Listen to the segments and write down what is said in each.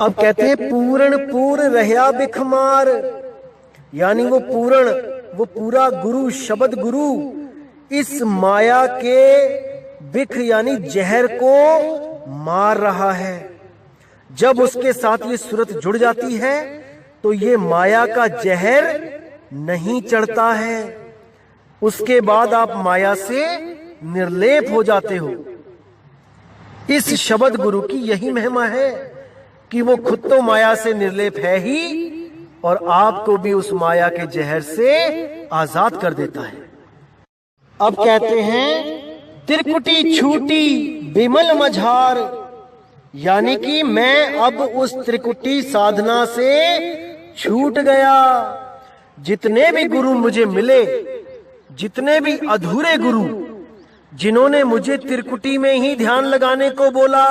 अब कहते हैं पूर्ण पूर्ण रहया बिखमार, यानी वो पूर्ण, वो पूरा गुरु, शब्द गुरु इस माया के बिख यानी जहर को मार रहा है। जब उसके साथ ये सूरत जुड़ जाती है तो ये माया का जहर नहीं चढ़ता है। उसके बाद आप माया से निर्लेप हो जाते हो। इस शब्द गुरु की यही महिमा है कि वो खुद तो माया से निर्लेप है ही और आपको भी उस माया के जहर से आजाद कर देता है। अब कहते हैं त्रिकुटी छूटी बिमल मझार, यानी कि मैं अब उस त्रिकुटी साधना से छूट गया। जितने भी गुरु मुझे मिले, जितने भी अधूरे गुरु जिन्होंने मुझे त्रिकुटी में ही ध्यान लगाने को बोला,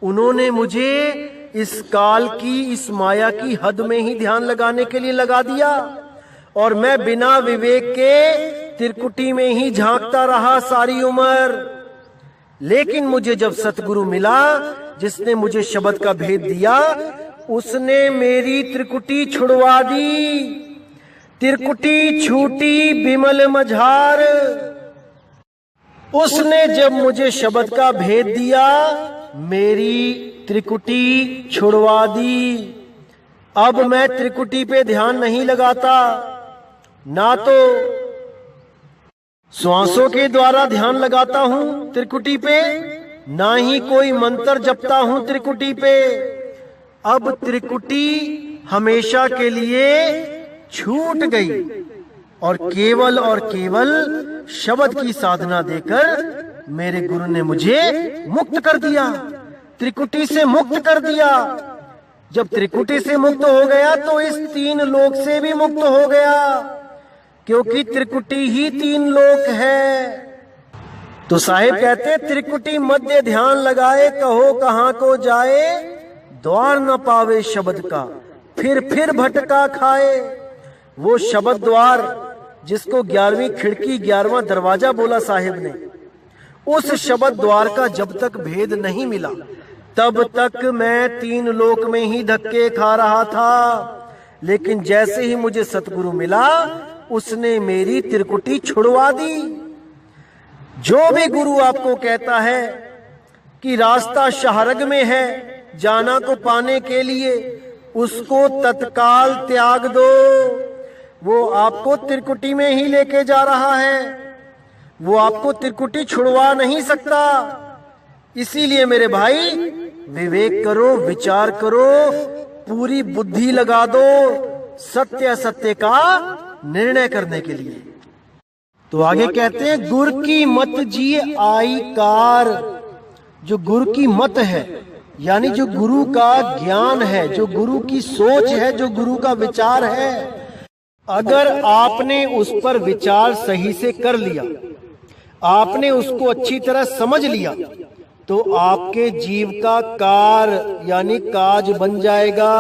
उन्होंने मुझे इस काल की, इस माया की हद में ही ध्यान लगाने के लिए लगा दिया और मैं बिना विवेक के त्रिकुटी में ही झांकता रहा सारी उम्र। लेकिन मुझे जब सतगुरु मिला जिसने मुझे शब्द का भेद दिया, उसने मेरी त्रिकुटी छुड़वा दी। त्रिकुटी छूटी बिमल मझार, उसने जब मुझे शब्द का भेद दिया मेरी त्रिकुटी छुड़वा दी। अब मैं त्रिकुटी पे ध्यान नहीं लगाता, ना तो श्वासों के द्वारा ध्यान लगाता हूं त्रिकुटी पे, ना ही कोई मंत्र जपता हूं त्रिकुटी पे। अब त्रिकुटी हमेशा के लिए छूट गई और केवल शब्द की साधना देकर मेरे गुरु ने मुझे मुक्त कर दिया, त्रिकुटी से मुक्त कर दिया। जब त्रिकुटी से मुक्त हो गया तो इस तीन लोक से भी मुक्त हो गया, क्योंकि त्रिकुटी ही तीन लोक है। तो साहिब कहते त्रिकुटी मध्य ध्यान लगाए, कहो कहां को जाए, द्वार न पावे शब्द का फिर भटका खाए। वो शब्द द्वार जिसको 11वीं खिड़की 11वां दरवाजा बोला साहिब ने, उस शब्द द्वार का जब तक भेद नहीं मिला तब तक मैं तीन लोक में ही धक्के खा रहा था। लेकिन जैसे ही मुझे सतगुरु मिला उसने मेरी त्रिकुटी छुड़वा दी। जो भी गुरु आपको कहता है कि रास्ता शाहरग में है जाना को पाने के लिए, उसको तत्काल त्याग दो। वो आपको त्रिकुटी में ही लेके जा रहा है, वो आपको त्रिकुटी छुड़वा नहीं सकता। इसीलिए मेरे भाई विवेक करो, विचार करो, पूरी बुद्धि लगा दो सत्य असत्य का निर्णय करने के लिए। तो आगे कहते हैं गुर की मत जिए आई कार। जो गुरु की मत है यानी जो गुरु का ज्ञान है, जो गुरु की सोच है, जो गुरु का विचार है, अगर आपने उस पर विचार सही से कर लिया, आपने उसको अच्छी तरह समझ लिया, तो आपके जीव का कार यानी काज बन जाएगा,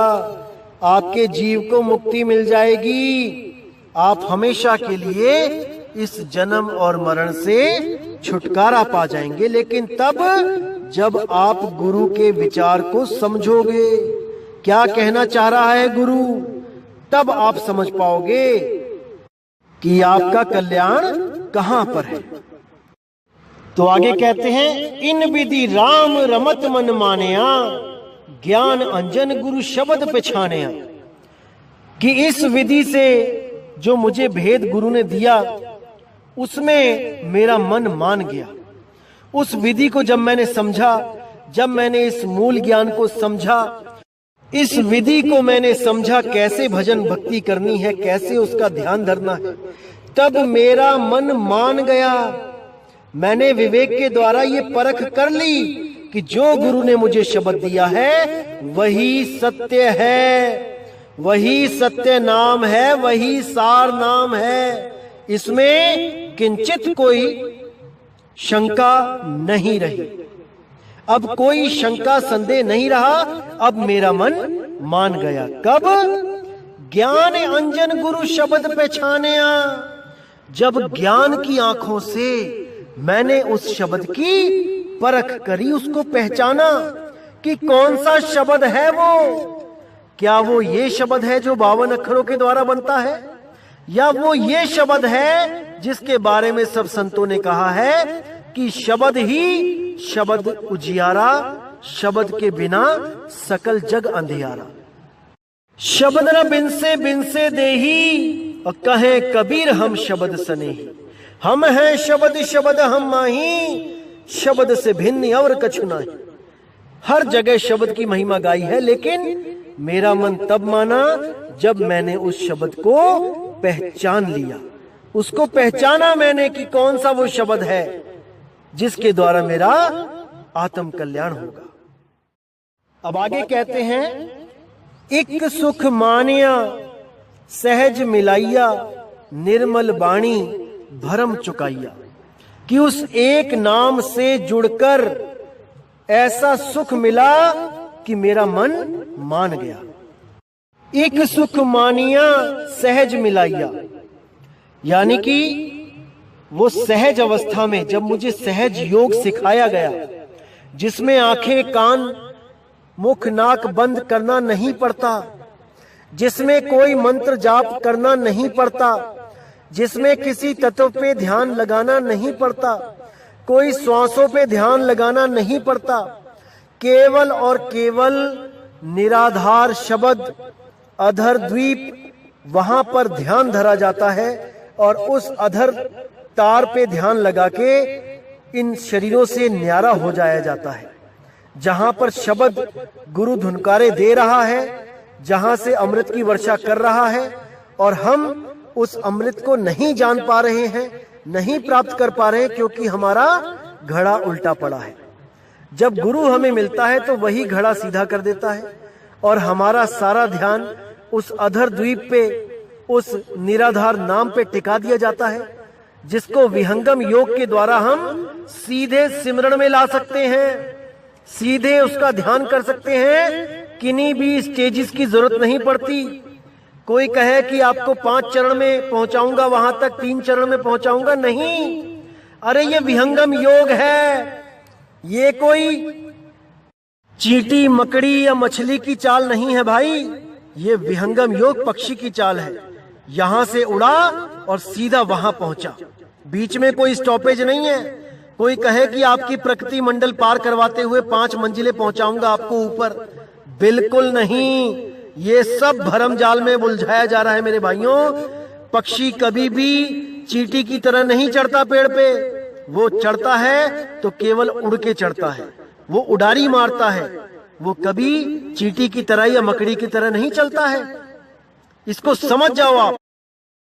आपके जीव को मुक्ति मिल जाएगी। आप हमेशा के लिए इस जन्म और मरण से छुटकारा पा जाएंगे। लेकिन तब जब आप गुरु के विचार को समझोगे, क्या कहना चाह रहा है गुरु, तब आप समझ पाओगे कि आपका कल्याण कहां पर है। तो आगे कहते हैं इन विधि राम रमत मन मानया, ज्ञान अंजन गुरु शब्द पछानया। कि इस विधि से जो मुझे भेद गुरु ने दिया उसमें मेरा मन मान गया। उस विधि को जब मैंने समझा, जब मैंने इस मूल ज्ञान को समझा, इस विधि को मैंने समझा कैसे भजन भक्ति करनी है, कैसे उसका ध्यान धरना है, तब मेरा मन मान गया। मैंने विवेक के द्वारा ये परख कर ली कि जो गुरु ने मुझे शब्द दिया है वही सत्य है, वही सत्य नाम है, वही सार नाम है। इसमें किंचित कोई शंका नहीं रही। अब कोई शंका संदेह नहीं रहा। अब मेरा मन मान गया। कब? ज्ञान अंजन गुरु शब्द पहचानया। जब ज्ञान की आंखों से मैंने उस शब्द की परख करी, उसको पहचाना कि कौन सा शब्द है वो। क्या वो ये शब्द है जो 52 अक्षरों के द्वारा बनता है, या वो ये शब्द है जिसके बारे में सब संतों ने कहा है कि शब्द ही शब्द उजियारा, शब्द के बिना सकल जग अंधियारा। शब्द न बिन से देही, और कहे कबीर हम शब्द सनेही। हम हैं शब्द शब्द हम माही, शब्द से भिन्न और कछु नहीं। हर जगह शब्द की महिमा गाई है, लेकिन मेरा मन तब माना जब मैंने उस शब्द को पहचान लिया। उसको पहचाना मैंने कि कौन सा वो शब्द है जिसके द्वारा मेरा आत्म कल्याण होगा। अब आगे कहते हैं, इक सुख मानिया सहज मिलाइया, निर्मल बाणी भरम चुकाइया। कि उस एक नाम से जुड़कर ऐसा सुख मिला कि मेरा मन मान गया। एक सुख मानिया सहज मिलाइया, यानी कि वो सहज अवस्था में जब मुझे सहज योग सिखाया गया, जिसमें आंखें कान मुख नाक बंद करना नहीं पड़ता, जिसमें कोई मंत्र जाप करना नहीं पड़ता, जिसमें किसी तत्व पे ध्यान लगाना नहीं पड़ता, कोई श्वासों पे ध्यान लगाना नहीं पड़ता, केवल और केवल निराधार शब्द अधर द्वीप वहां पर ध्यान धरा जाता है, और उस अधर तार पे ध्यान लगा के इन शरीरों से न्यारा हो जाया जाता है। जहां पर शब्द गुरु धुनकारे दे रहा है, जहां से अमृत की वर्षा कर रहा है, और हम उस अमृत को नहीं जान पा रहे हैं, नहीं प्राप्त कर पा रहे हैं, क्योंकि हमारा घड़ा उल्टा पड़ा है। जब गुरु हमें मिलता है तो वही घड़ा सीधा कर देता है, और हमारा सारा ध्यान उस अधर द्वीप पे, उस निराधार नाम पे टिका दिया जाता है, जिसको विहंगम योग के द्वारा हम सीधे सिमरण में ला सकते हैं, सीधे उसका ध्यान कर सकते हैं। किन्हीं भी स्टेजेस की जरूरत नहीं पड़ती। कोई कहे कि आपको 5 चरण में पहुंचाऊंगा, वहां तक 3 चरण में पहुंचाऊंगा, नहीं। अरे ये विहंगम योग है, ये कोई चींटी मकड़ी या मछली की चाल नहीं है भाई। ये विहंगम योग पक्षी की चाल है। यहां से उड़ा और सीधा वहां पहुंचा, बीच में कोई स्टॉपेज नहीं है। कोई कहे कि आपकी प्रकृति मंडल पार करवाते हुए 5 मंजिलें पहुंचाऊंगा आपको ऊपर, बिल्कुल नहीं। ये सब भरम जाल में उलझाया जा रहा है मेरे भाइयों। पक्षी कभी भी चींटी की तरह नहीं चढ़ता पेड़ पे। वो चढ़ता है तो केवल उड़ के चढ़ता है, वो उड़ारी मारता है, वो कभी चींटी की तरह या मकड़ी की तरह नहीं चलता है। इसको समझ जाओ आप।